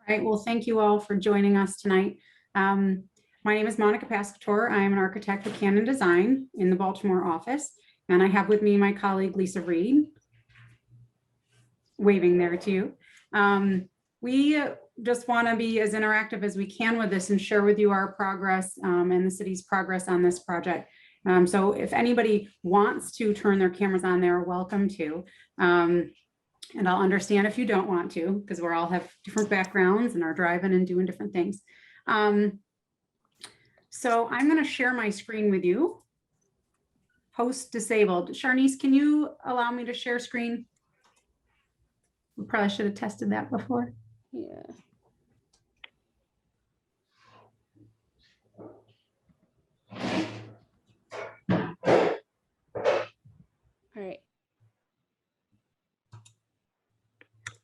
right, well, thank you all for joining us tonight. My name is Monica Pascator. I am an architect with Cannon Design in the Baltimore office, and I have with me my colleague Lisa Reed, waving there to you. We just want to be as interactive as we can with this and share with you our progress and the city's progress on this project. So if anybody wants to turn their cameras on, they're welcome to. And I'll understand if you don't want to, because we all have different backgrounds and are driving and doing different things. So I'm going to share my screen with you. Host disabled. Sharnice, can you allow me to share screen? We probably should have tested that before. Yeah. All right.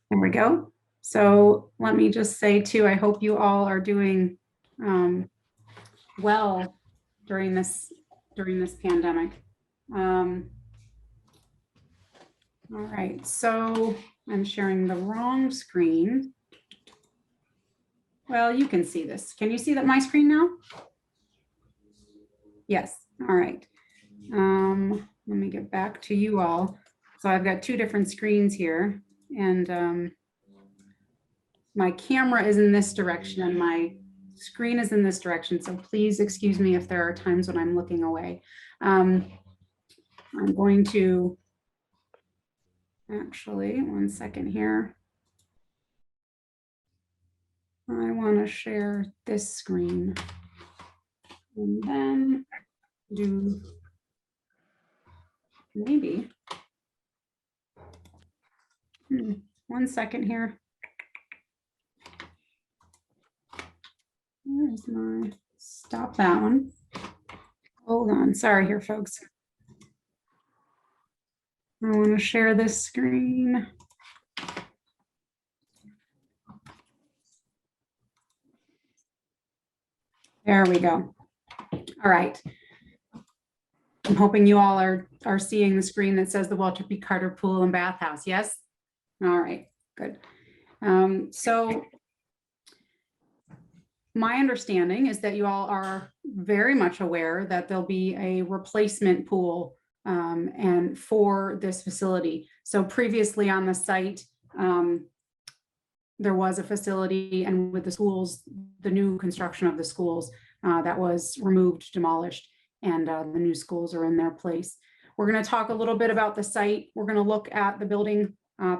There we go. So let me just say too, I hope you all are doing well during this pandemic. All right, so I'm sharing the wrong screen. Well, you can see this. Can you see that my screen now? Yes. All right. Let me get back to you all. So I've got two different screens here, and my camera is in this direction and my screen is in this direction. So please excuse me if there are times when I'm looking away. I'm going to actually, one second here. I want to share this screen and then do maybe. One second here. Where's my, stop that one. Hold on, sorry here, folks. I want to share this screen. There we go. All right. I'm hoping you all are seeing the screen that says the Walter P. Carter Pool and Bathhouse. Yes? All right, good. So my understanding is that you all are very much aware that there'll be a replacement pool and for this facility. So previously on the site, there was a facility, and with the schools, the new construction of the schools that was removed, demolished, and the new schools are in their place. We're going to talk a little bit about the site. We're going to look at the building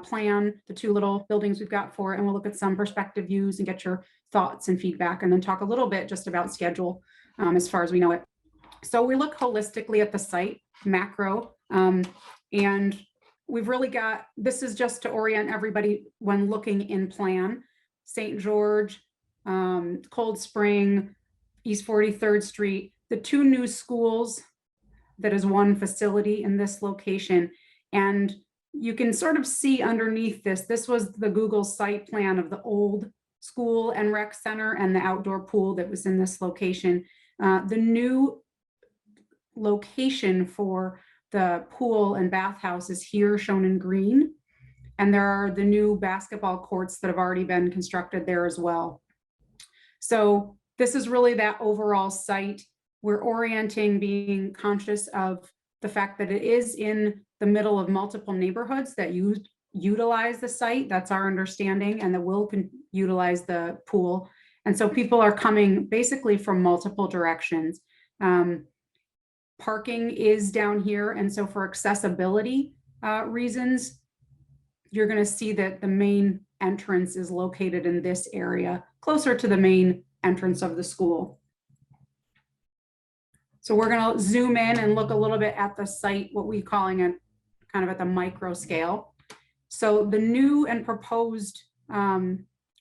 plan, the two little buildings we've got for it, and we'll look at some perspective views and get your thoughts and feedback, and then talk a little bit just about schedule as far as we know it. So we look holistically at the site, macro, and we've really got, this is just to orient everybody when looking in plan, St. George, Cold Spring, East 43rd Street, the two new schools, that is one facility in this location. And you can sort of see underneath this, this was the Google site plan of the old school and rec center and the outdoor pool that was in this location. The new location for the pool and bathhouse is here shown in green. And there are the new basketball courts that have already been constructed there as well. So this is really that overall site. We're orienting, being conscious of the fact that it is in the middle of multiple neighborhoods that utilize the site. That's our understanding, and that will utilize the pool. And so people are coming basically from multiple directions. Parking is down here. And so for accessibility reasons, you're going to see that the main entrance is located in this area, closer to the main entrance of the school. So we're going to zoom in and look a little bit at the site, what we're calling it kind of at the micro scale. So the new and proposed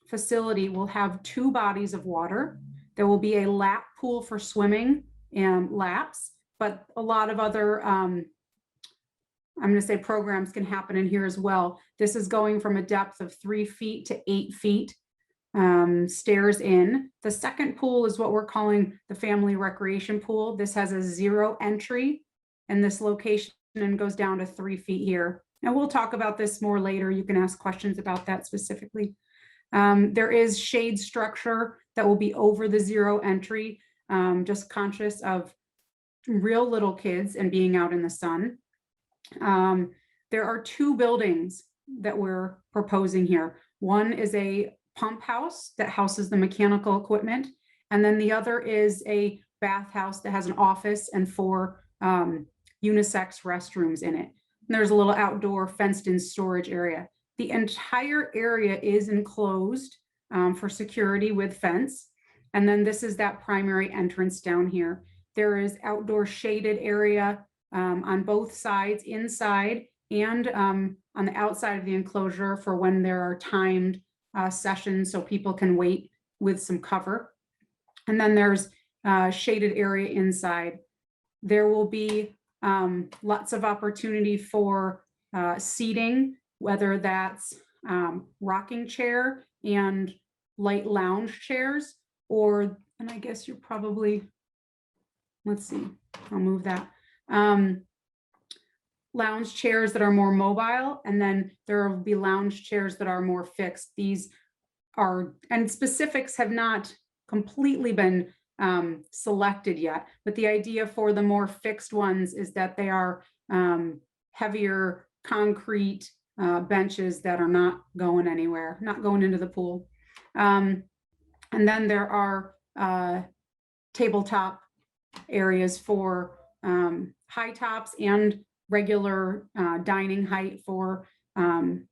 facility will have two bodies of water. There will be a lap pool for swimming and laps, but a lot of other, I'm going to say programs can happen in here as well. This is going from a depth of 3 feet to 8 feet. Stairs in. The second pool is what we're calling the family recreation pool. This has a 0 entry in this location and goes down to 3 feet here. And we'll talk about this more later. You can ask questions about that specifically. There is shade structure that will be over the zero entry, just conscious of real little kids and being out in the sun. There are two buildings that we're proposing here. One is a pump house that houses the mechanical equipment. And then the other is a bathhouse that has an office and 4 unisex restrooms in it. And there's a little outdoor fenced in storage area. The entire area is enclosed for security with fence. And then this is that primary entrance down here. There is outdoor shaded area on both sides, inside and on the outside of the enclosure for when there are timed sessions so people can wait with some cover. And then there's shaded area inside. There will be lots of opportunity for seating, whether that's rocking chair and light lounge chairs, or, and I guess you're probably, let's see, I'll move that. Lounge chairs that are more mobile, and then there will be lounge chairs that are more fixed. These are, and specifics have not completely been selected yet, but the idea for the more fixed ones is that they are heavier concrete benches that are not going anywhere, not going into the pool. And then there are tabletop areas for high tops and regular dining height for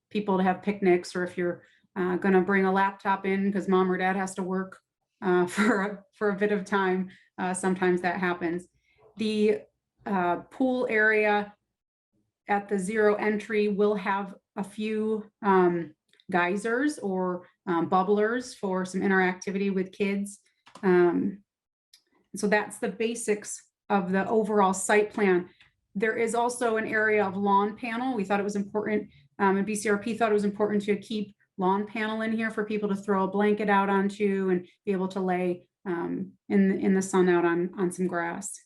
people to have picnics, or if you're going to bring a laptop in because mom or dad has to work for a bit of time, sometimes that happens. The pool area at the zero entry will have a few geysers or bubblers for some interactivity with kids. So that's the basics of the overall site plan. There is also an area of lawn panel. We thought it was important, and BCRP thought it was important to keep lawn panel in here for people to throw a blanket out onto and be able to lay in the sun out on some grass.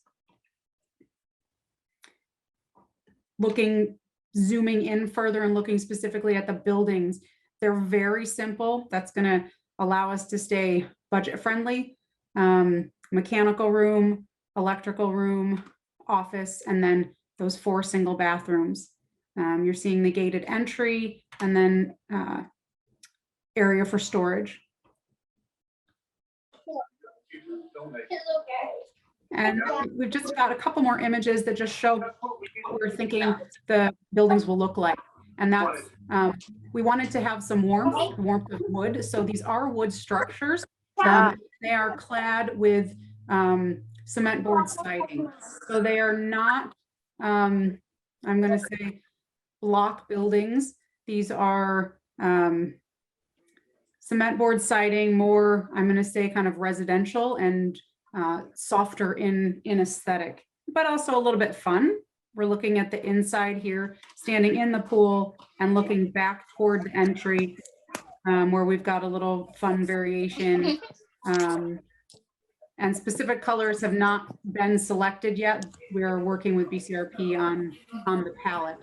Zooming in further and looking specifically at the buildings, they're very simple. That's going to allow us to stay budget friendly. Mechanical room, electrical room, office, and then those 4 single bathrooms. You're seeing the gated entry and then area for storage. And we've just got a couple more images that just show what we're thinking the buildings will look like. And that's, we wanted to have some warmth of wood. So these are wood structures. They are clad with cement board siding. So they are not, I'm going to say, block buildings. These are cement board siding, more, I'm going to say, kind of residential and softer in aesthetic, but also a little bit fun. We're looking at the inside here, standing in the pool and looking back toward the entry, where we've got a little fun variation. And specific colors have not been selected yet. We're working with BCRP on the palette.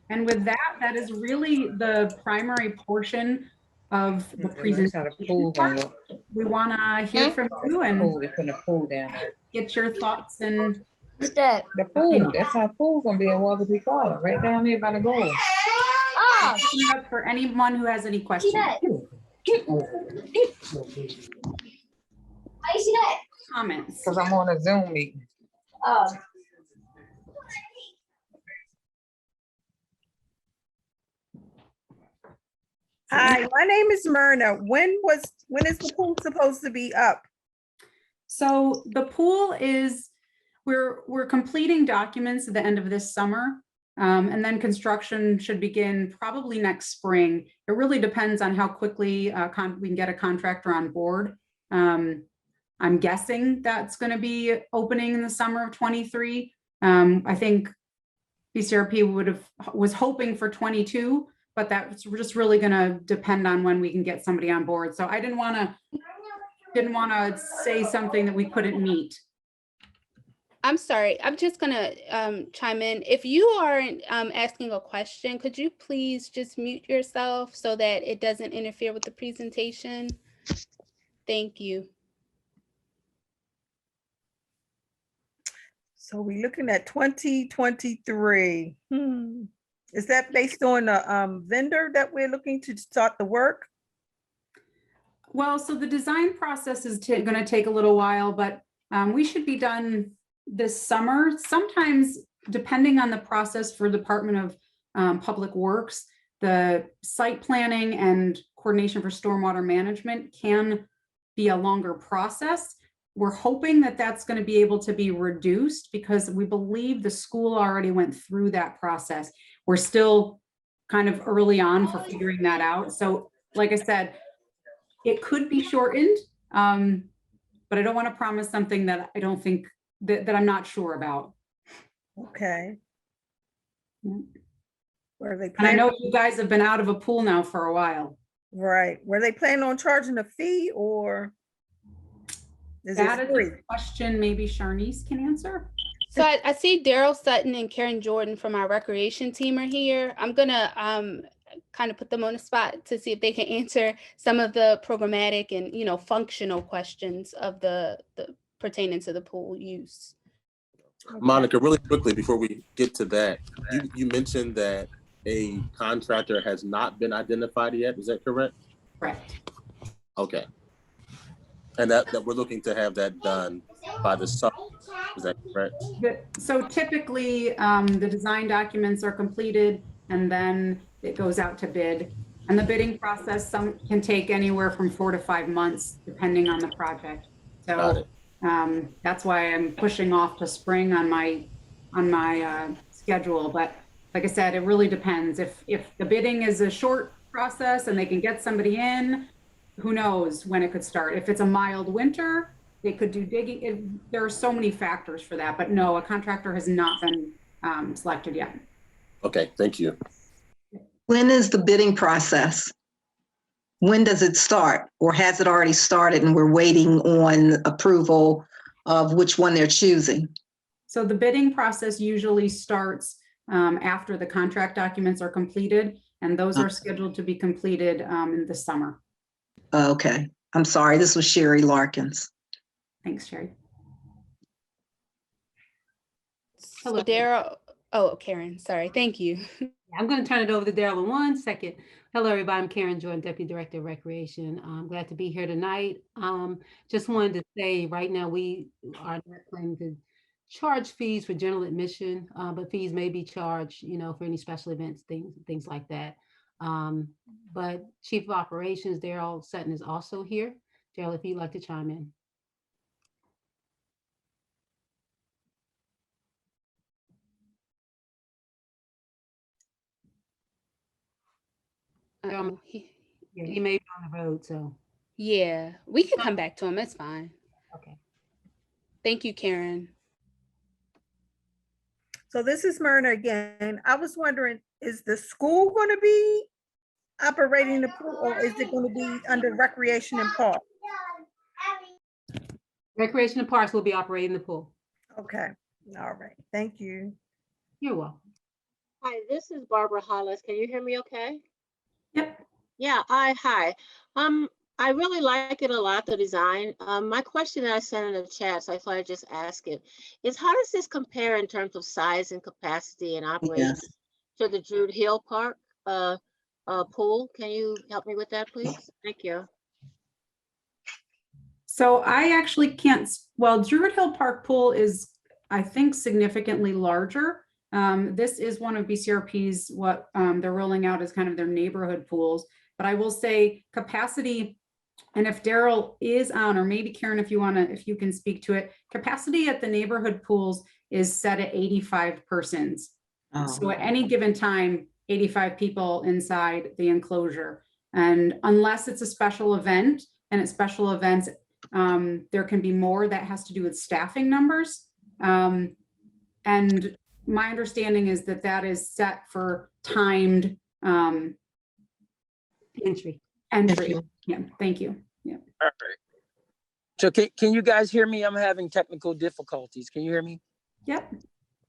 And with that, that is really the primary portion of the presentation. We want to hear from you and get your thoughts and the pool. That's how pool's gonna be in Waverly Park, right down there by the goal. Oh, for anyone who has any questions. Comments. Because I'm on a Zoom meeting. oh. Hi, my name is Myrna. When is the pool supposed to be up? So the pool is, we're completing documents at the end of this summer. And then construction should begin probably next spring. It really depends on how quickly we can get a contractor on board. I'm guessing that's going to be opening in the summer of 23. I think BCRP was hoping for 22, but that's just really going to depend on when we can get somebody on board. So I didn't want to say something that we couldn't meet. I'm sorry, I'm just gonna chime in. If you are asking a question, could you please just mute yourself so that it doesn't interfere with the presentation? Thank you. So we're looking at 2023. Is that based on a vendor that we're looking to start the work? Well, so the design process is going to take a little while, but we should be done this summer. Sometimes, depending on the process for Department of Public Works, the site planning and coordination for stormwater management can be a longer process. We're hoping that that's going to be able to be reduced because we believe the school already went through that process. We're still kind of early on for figuring that out. So, like I said, it could be shortened, but I don't want to promise something that I don't think that I'm not sure about. Okay. Were they And I planning, know you guys have been out of a pool now for a while. right, were they planning on charging a fee or is That it is free? a question maybe Charnice can answer. So I see Daryl Sutton and Karen Jordan from our recreation team are here. I'm gonna kind of put them on the spot to see if they can answer some of the programmatic and, you know, functional questions of the pertaining to the pool use. Monica, really quickly before we get to that, you mentioned that a contractor has not been identified yet. Is that correct? Correct. Okay. And that we're looking to have that done by the summer. Is that correct? So typically, the design documents are completed and then it goes out to bid. And the bidding process can take anywhere from 4 to 5 months, depending on the project. Got So it. that's why I'm pushing off to spring on my schedule. But like I said, it really depends. If the bidding is a short process and they can get somebody in, who knows when it could start. If it's a mild winter, they could do digging. There are so many factors for that, but no, a contractor has not been selected yet. Okay, thank you. When is the bidding process? When does it start? Or has it already started and we're waiting on approval of which one they're choosing? So the bidding process usually starts after the contract documents are completed, and those are scheduled to be completed in the summer. Okay, I'm sorry, this was Sherry Larkins. Thanks, Sherry. So Daryl, oh, Karen, sorry, thank you. I'm going to turn it over to Daryl in 1 second. Hello, everybody. I'm Karen Jordan, Deputy Director of Recreation. I'm glad to be here tonight. Just wanted to say right now we are not planning to charge fees for general admission, but fees may be charged, you know, for any special events, things like that. But Chief of Operations, Daryl Sutton, is also here. Daryl, if you'd like to chime in. Uh-oh, He may be on the road, so. yeah, we can come back to him. It's fine. Okay. Thank you, Karen. So this is Myrna again. I was wondering, is the school going to be operating the pool or is it going to be under recreation and park? Recreation and Parks will be operating the pool. Okay, all right, thank you. You're welcome. Hi, this is Barbara Hollis. Can you hear me okay? Yep. Yeah, hi. I really like it a lot, the design. My question that I sent in the chat, so I thought I'd just ask it, is how does this compare in terms of size and capacity and operation to the Druid Hill Park pool? Can you help me with that, please? Thank you. So I actually can't, well, Druid Hill Park Pool is, I think, significantly larger. This is one of BCRP's, what they're rolling out as kind of their neighborhood pools. But I will say capacity, and if Daryl is on, or maybe Karen, if you can speak to it, capacity at the neighborhood pools is set at 85 persons. Oh. So at any given time, 85 people inside the enclosure. And unless it's a special event, and at special events, there can be more. That has to do with staffing numbers. And my understanding is that that is set for timed Entry. entry. Yeah, thank you. Yeah. All right. So can you guys hear me? I'm having technical difficulties. Can you hear me? Yep.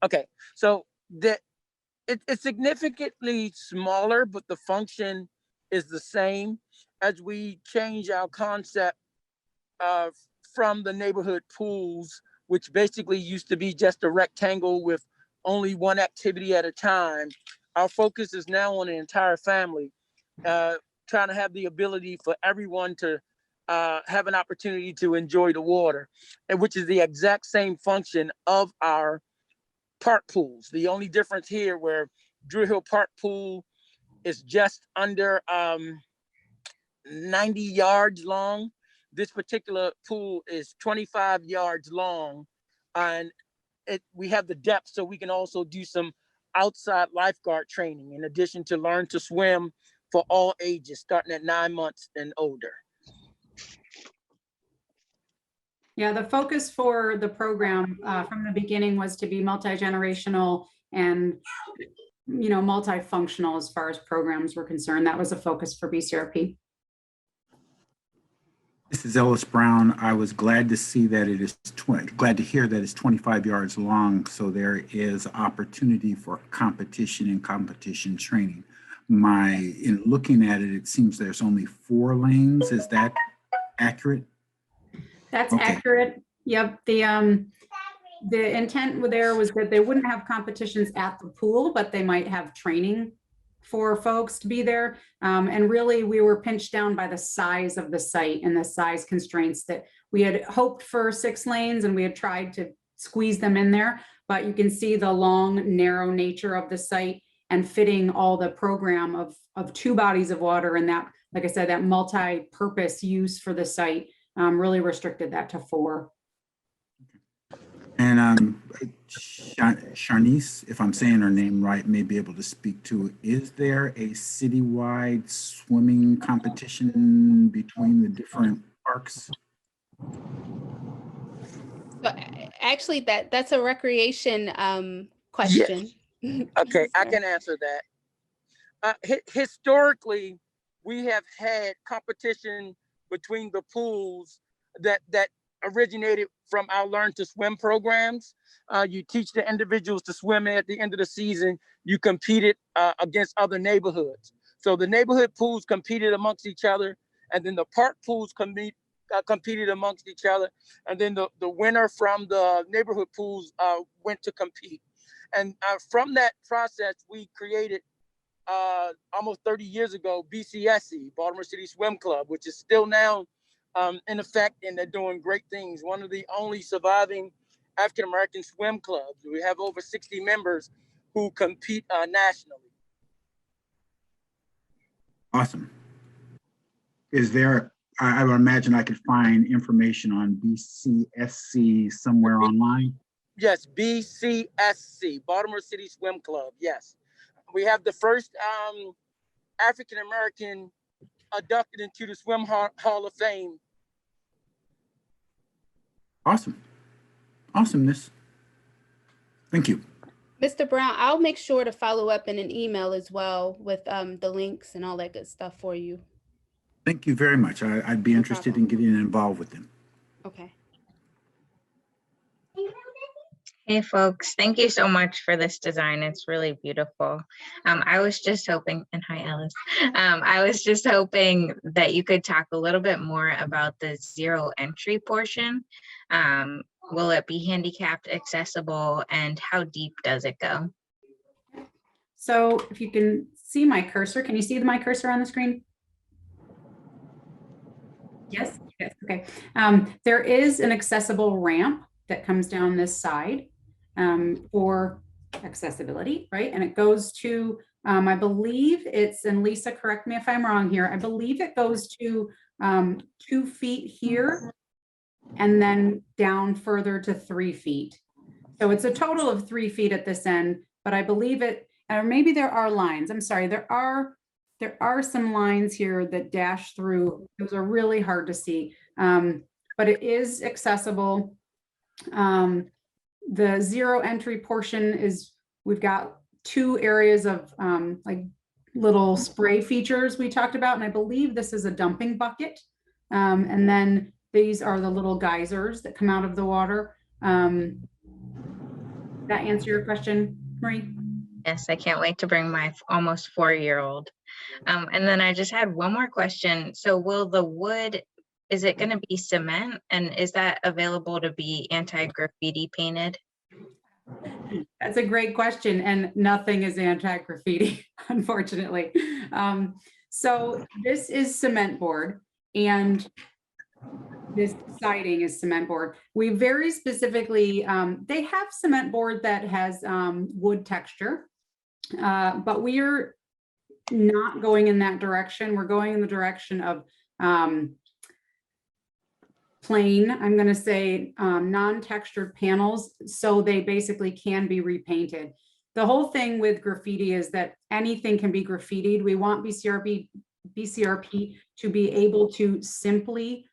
Okay, so it's significantly smaller, but the function is the same as we change our concept from the neighborhood pools, which basically used to be just a rectangle with only one activity at a time. Our focus is now on the entire family, trying to have the ability for everyone to have an opportunity to enjoy the water, and which is the exact same function of our park pools. The only difference here where Drew Hill Park Pool is just under 90 yards long. This particular pool is 25 yards long, and we have the depth so we can also do some outside lifeguard training in addition to learn to swim for all ages, starting at 9 months and older. Yeah, the focus for the program from the beginning was to be multi-generational and, you know, multifunctional as far as programs were concerned. That was a focus for BCRP. This is Ellis Brown. I was glad to see that it is glad to hear that it's 25 yards long. So there is opportunity for competition and competition training. In looking at it, it seems there's only 4 lanes. Is that accurate? That's Okay. accurate. Yep. The intent there was that they wouldn't have competitions at the pool, but they might have training for folks to be there. And really, we were pinched down by the size of the site and the size constraints that we had hoped for 6 lanes, and we had tried to squeeze them in there. But you can see the long, narrow nature of the site and fitting all the program of 2 bodies of water, and that, like I said, that multi-purpose use for the site really restricted that to 4. And Sharnice, if I'm saying her name right, may be able to speak to it. Is there a citywide swimming competition between the different parks? But actually, that's a recreation question. Yes. Okay, I can answer that. Historically, we have had competition between the pools that originated from our Learn to Swim programs. You teach the individuals to swim, and at the end of the season, you competed against other neighborhoods. So the neighborhood pools competed amongst each other, and then the park pools competed amongst each other, and then the winner from the neighborhood pools went to compete. And from that process, we created almost 30 years ago, BCSC, Baltimore City Swim Club, which is still now in effect, and they're doing great things. One of the only surviving African-American swim clubs. We have over 60 members who compete nationally. Awesome. Is there, I would imagine I could find information on BCSC somewhere online? Yes, BCSC, Baltimore City Swim Club, yes. We have the first African-American inducted into the Swim Hall of Fame. Awesome. Awesomeness. Thank you. Mr. Brown, I'll make sure to follow up in an email as well with the links and all that good stuff for you. Thank you very much. I'd be interested in getting involved with them. Okay. Hey folks, thank you so much for this design. It's really beautiful. I was just hoping, and hi Alice, I was just hoping that you could talk a little bit more about the 0 entry portion. Will it be handicapped accessible, and how deep does it go? So if you can see my cursor, can you see my cursor on the screen? Yes, yes, okay. There is an accessible ramp that comes down this side for accessibility, right? And it goes to, I believe it's, and Lisa, correct me if I'm wrong here, I believe it goes to 2 feet here and then down further to 3 feet. So it's a total of 3 feet at this end, but I believe it, or maybe there are lines. I'm sorry, there are some lines here that dash through. Those are really hard to see, but it is accessible. The 0 entry portion is, we've got 2 areas of like little spray features we talked about, and I believe this is a dumping bucket. And then these are the little geysers that come out of the water. That answer your question, Marie? Yes, I can't wait to bring my almost 4-year-old. And then I just had one more question. So will the wood, is it going to be cement, and is that available to be anti-graffiti painted? That's a great question, and nothing is anti-graffiti, unfortunately. So this is cement board, and this siding is cement board. We very specifically, they have cement board that has wood texture, but we are not going in that direction. We're going in the direction of plain, I'm going to say non-textured panels, so they basically can be repainted. The whole thing with graffiti is that anything can be graffitied. We want BCRP to be able to simply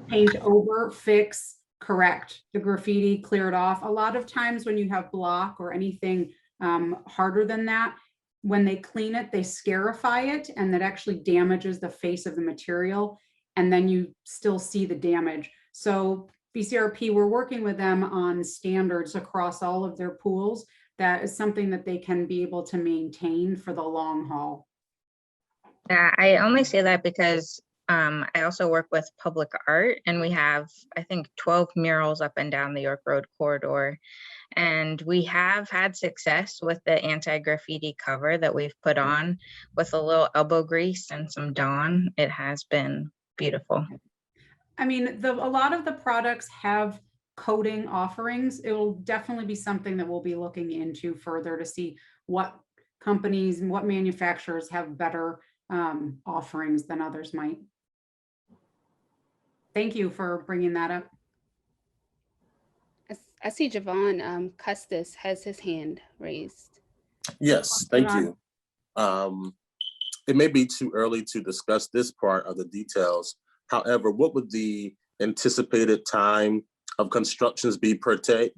paint over, fix, correct the graffiti, clear it off. A lot of times when you have block or anything harder than that, when they clean it, they scarify it, and that actually damages the face of the material. And then you still see the damage. So BCRP, we're working with them on standards across all of their pools. That is something that they can be able to maintain for the long haul. Yeah, I only say that because I also work with public art, and we have, I think, 12 murals up and down the York Road corridor. And we have had success with the anti-graffiti cover that we've put on with a little elbow grease and some Dawn. It has been beautiful. I mean, a lot of the products have coating offerings. It will definitely be something that we'll be looking into further to see what companies and what manufacturers have better offerings than others might. Thank you for bringing that up. I see Javon Custis has his hand raised. Yes, thank you. It may be too early to discuss this part of the details. However, what would the anticipated time of constructions be per day,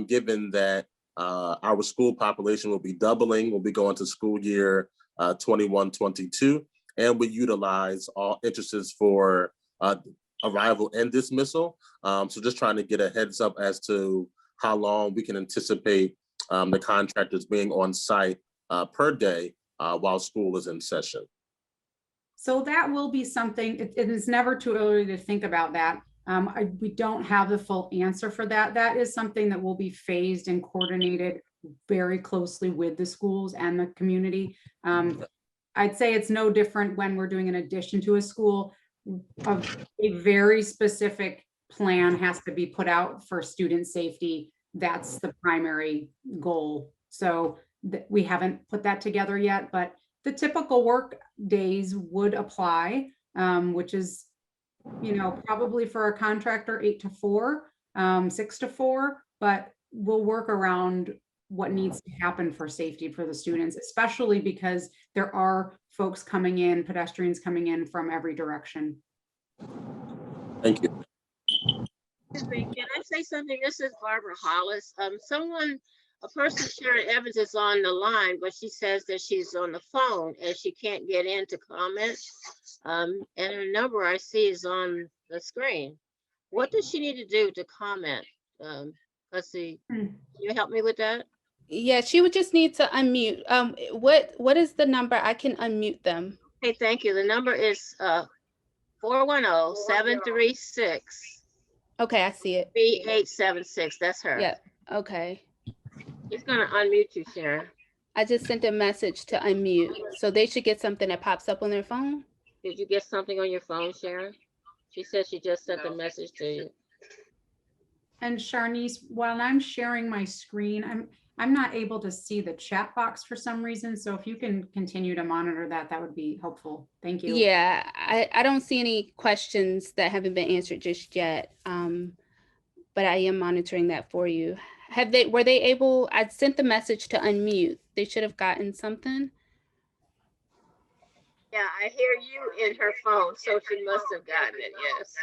given that our school population will be doubling, we'll be going to school year 21-22, and we utilize all entrances for arrival and dismissal. So just trying to get a heads up as to how long we can anticipate the contractors being on site per day while school is in session. So that will be something, it is never too early to think about that. We don't have the full answer for that. That is something that will be phased and coordinated very closely with the schools and the community. I'd say it's no different when we're doing an addition to a school. A very specific plan has to be put out for student safety. That's the primary goal. So we haven't put that together yet, but the typical work days would apply, which is, probably for a contractor 8 to 4, 6 to 4, but we'll work around what needs to happen for safety for the students, especially because there are folks coming in, pedestrians coming in from every direction. Thank you. Excuse me, can I say something? This is Barbara Hollis. A person, Sharon Evans, is on the line, but she says that she's on the phone and she can't get in to comment. And her number I see is on the screen. What does she need to do to comment? Let's see. Can you help me with that? Yeah, she would just need to unmute. What is the number? I can unmute them. Okay, thank you. The number is 410-736. Okay, I see it. 3876. That's her. Yeah. Okay. She's gonna unmute you, Sharon. I just sent a message to unmute, so they should get something that pops up on their phone. Did you get something on your phone, Sharon? She said she just sent a message to you. And Sharnice, while I'm sharing my screen, I'm not able to see the chat box for some reason. So if you can continue to monitor that, that would be helpful. Thank you. Yeah, I don't see any questions that haven't been answered just yet. But I am monitoring that for you. Were they able, I sent the message to unmute. They should have gotten something. Yeah, I hear you in her phone, so she must have gotten it, yes.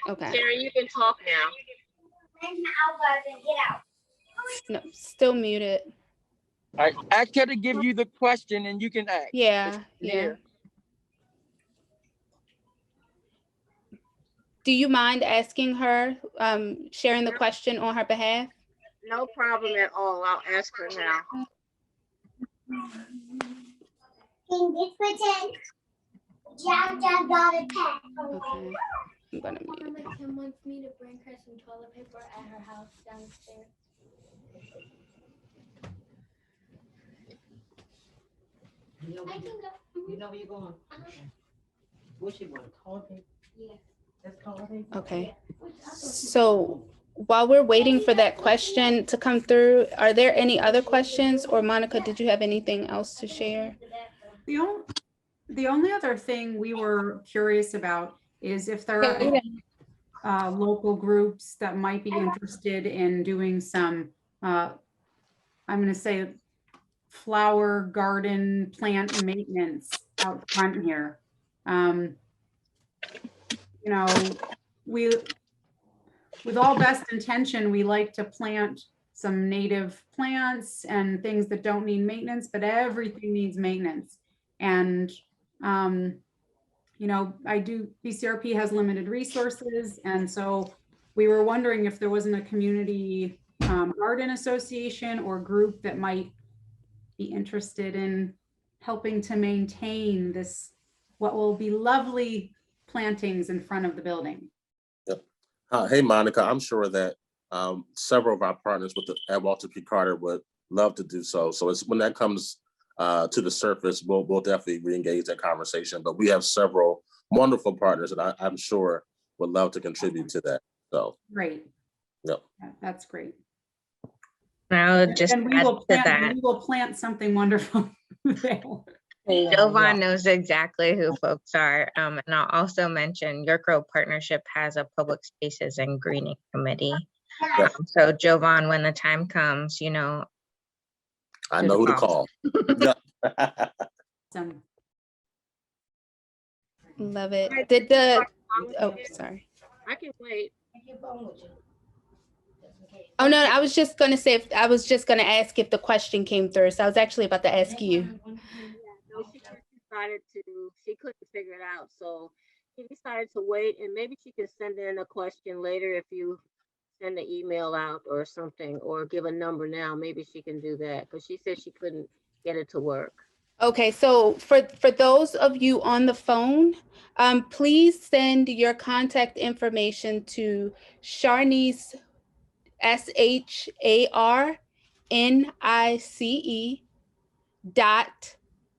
Okay. Sharon, you can talk now. No, still muted. All right, ask her to give you the question and you can ask. Yeah, yeah. Do you mind asking her, sharing the question on her behalf? No problem at all. I'll ask her now. Okay, I'm gonna mute. Mama Kim wants me to bring her some toilet paper at her house downstairs. I can go. You know where you're going? What you want, toilet paper? Yeah. That's toilet paper? Okay, so while we're waiting for that question to come through, are there any other questions? Or Monica, did you have anything else to share? The only other thing we were curious about is if there are any, local groups that might be interested in doing some, I'm gonna say flower garden plant maintenance out front here. You know, with all best intention, we like to plant some native plants and things that don't need maintenance, but everything needs maintenance. And, you know, BCRP has limited resources. And so we were wondering if there wasn't a community garden association or group that might be interested in helping to maintain this, what will be lovely plantings in front of the building. Yep. Hey, Monica, I'm sure that several of our partners at Walter P. Carter would love to do so. So it's when that comes to the surface, we'll definitely re-engage that conversation. But we have several wonderful partners that I'm sure would love to contribute to that. So great. Yep. That's great. I'll just And we add will to plant, that. we will plant something wonderful there. Jovan knows exactly who folks are. And I'll also mention York Road Partnership has a public spaces and greening committee. So Jovan, when the time comes, you know, I know who to call. Awesome. Love it. Did the, oh, sorry. I can wait. Oh, no, I was just gonna say, I was just gonna ask if the question came through. So I was actually about to ask you. No, she decided she couldn't figure it out. So she decided to wait, and maybe she can send in a question later if you send an email out or something, or give a number now. Maybe she can do that because she said she couldn't get it to work. Okay, so for those of you on the phone, please send your contact information to Sharnice, SHARNICE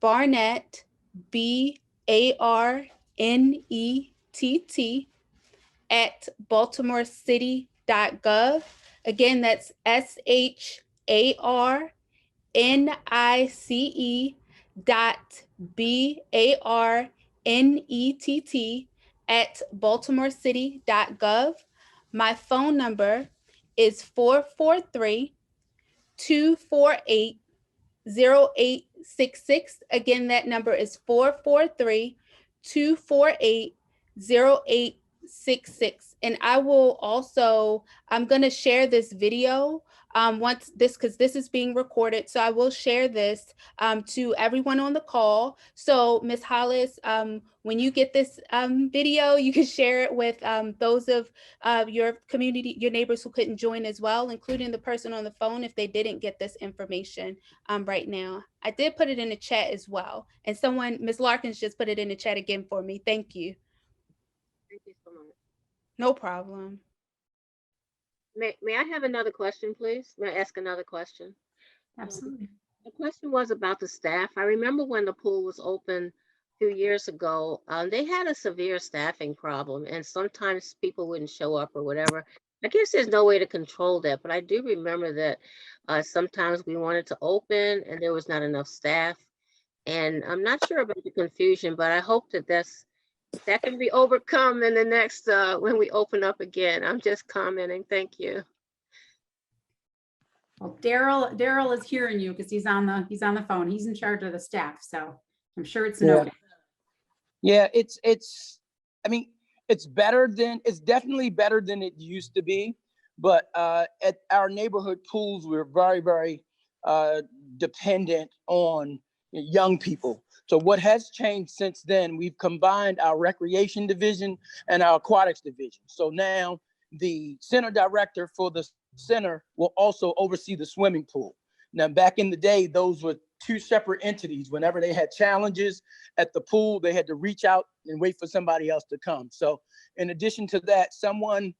.Barnett, BARNETT @baltimorecity.gov. Again, that's SHARNICE .BARNETT @baltimorecity.gov. My phone number is 443-248-0866. Again, that number is 443-248-0866. And I will also, I'm going to share this video once this, because this is being recorded. So I will share this to everyone on the call. So Ms. Hollis, when you get this video, you can share it with those of your community, your neighbors who couldn't join as well, including the person on the phone if they didn't get this information right now. I did put it in the chat as well. And someone, Ms. Larkins, just put it in the chat again for me. Thank you. Thank you so much. No problem. May I have another question, please? May I ask another question? Absolutely. The question was about the staff. I remember when the pool was open a few years ago, they had a severe staffing problem, and sometimes people wouldn't show up or whatever. I guess there's no way to control that, but I do remember that sometimes we wanted to open and there was not enough staff. And I'm not sure about the confusion, but I hope that that can be overcome in the next, when we open up again. I'm just commenting. Thank you. Well, Daryl is hearing you because he's on the phone. He's in charge of the staff, so I'm sure it's noted. Yeah, I mean, it's definitely better than it used to be. But at our neighborhood pools, we're very, very dependent on young people. So what has changed since then, we've combined our recreation division and our aquatics division. So now the center director for the center will also oversee the swimming pool. Now, back in the day, those were two separate entities. Whenever they had challenges at the pool, they had to reach out and wait for somebody else to come. So in addition to that, someone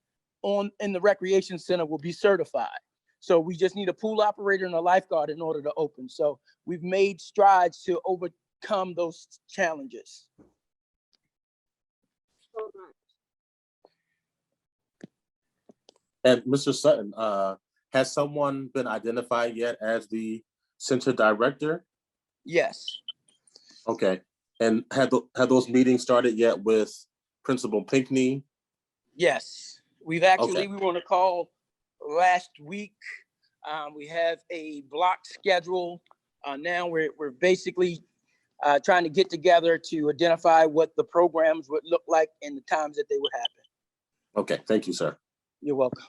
in the recreation center will be certified. So we just need a pool operator and a lifeguard in order to open. So we've made strides to overcome those challenges. And Mr. Sutton, has someone been identified yet as the center director? Yes. Okay. And have those meetings started yet with Principal Pinckney? Yes. We've actually, Okay. we were on a call last week. We have a block schedule. Now we're basically trying to get together to identify what the programs would look like and the times that they would happen. Okay, thank you, sir. You're welcome.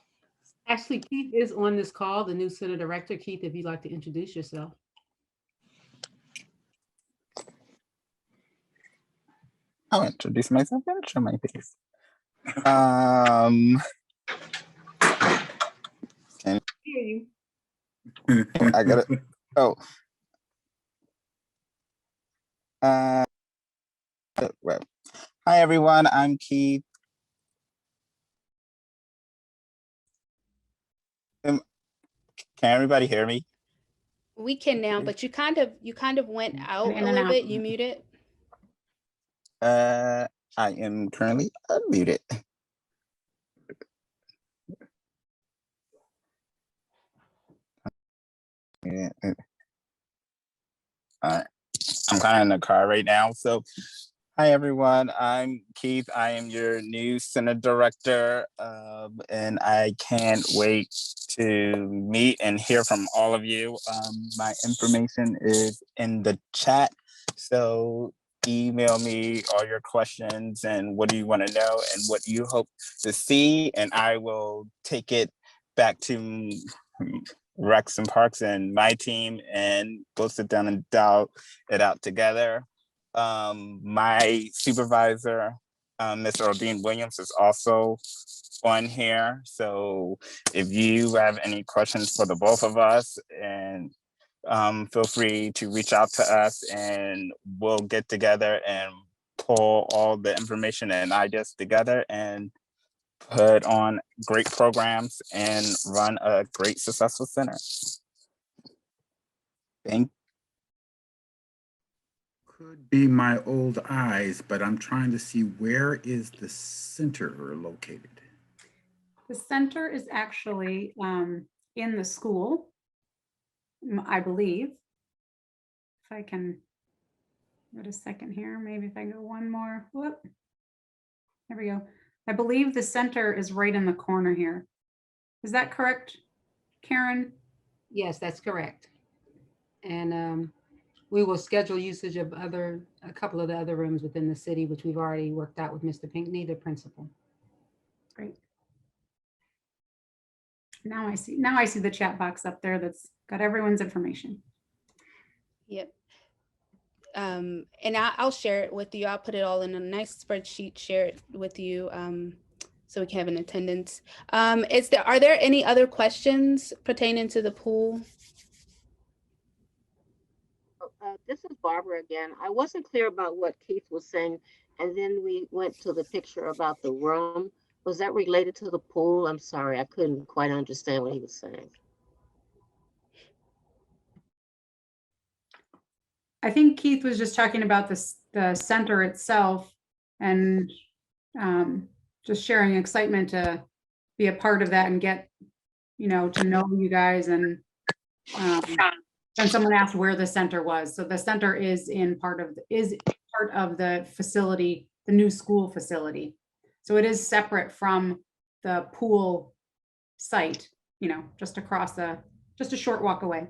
Actually, Keith is on this call, the new center director. Keith, if you'd like to introduce yourself. I'll introduce myself and show my face. Can Hear you. I got it. Oh. Well, hi everyone. I'm Keith. Can everybody hear me? We can now, but you kind of went out In a and little out. bit. You muted. I am currently unmuted. Yeah. I'm kind of in the car right now. So, hi everyone. I'm Keith. I am your new center director, and I can't wait to meet and hear from all of you. My information is in the chat, so email me all your questions and what do you want to know and what you hope to see, and I will take it back to Rex and Parks and my team, and we'll sit down and dial it out together. My supervisor, Mr. Odin Williams, is also on here. So if you have any questions for the both of us, and feel free to reach out to us and we'll get together and pull all the information and ideas together and put on great programs and run a great successful center. Thank Could be my old eyes, but I'm trying to see where is the center located. The center is actually in the school, I believe. If I can, wait a second here, maybe if I go one more, whoop. There we go. I believe the center is right in the corner here. Is that correct, Karen? Yes, that's correct. And we will schedule usage of a couple of the other rooms within the city, which we've already worked out with Mr. Pinckney, the principal. Great. Now I see the chat box up there that's got everyone's information. Yep. And I'll share it with you. I'll put it all in a nice spreadsheet, share it with you, so we can have an attendance. Are there any other questions pertaining to the pool? This is Barbara again. I wasn't clear about what Keith was saying, and then we went to the picture about the room. Was that related to the pool? I'm sorry, I couldn't quite understand what he was saying. I think Keith was just talking about the center itself and just sharing excitement to be a part of that and get, to know you guys. And someone asked where the center was. So the center is part of the facility, the new school facility. So it is separate from the pool site, just a short walk away.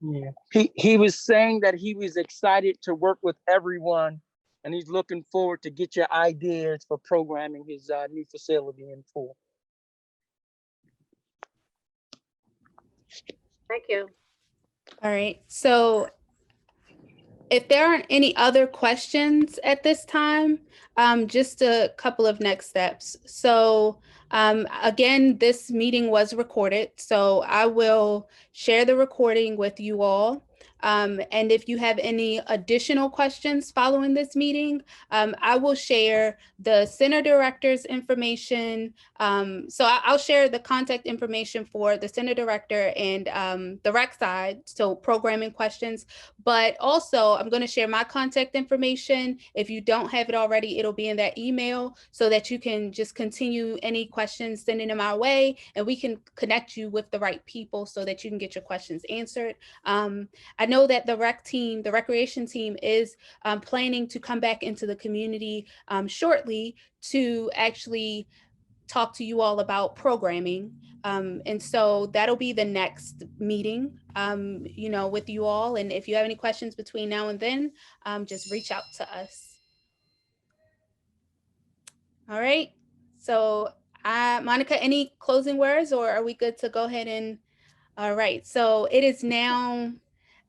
Yeah, he was saying that he was excited to work with everyone, and he's looking forward to get your ideas for programming his new facility in pool. Thank you. All right, so if there aren't any other questions at this time, just a couple of next steps. So again, this meeting was recorded, so I will share the recording with you all. And if you have any additional questions following this meeting, I will share the center director's information. So I'll share the contact information for the center director and the rec side, so programming questions. But also, I'm going to share my contact information. If you don't have it already, it'll be in that email so that you can just continue any questions, sending them our way, and we can connect you with the right people so that you can get your questions answered. I know that the rec team, the recreation team, is planning to come back into the community shortly to actually talk to you all about programming. And so that'll be the next meeting, you know, with you all. And if you have any questions between now and then, just reach out to us. All right. So Monica, any closing words, or are we good to go ahead and, all right. So it is now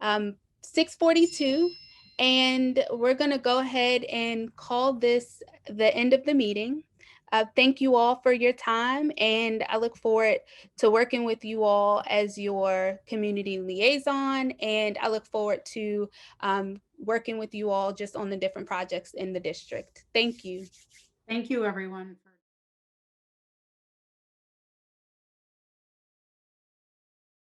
6:42, and we're going to go ahead and call this the end of the meeting. Thank you all for your time, and I look forward to working with you all as your community liaison, and I look forward to working with you all just on the different projects in the district. Thank you. Thank you, everyone.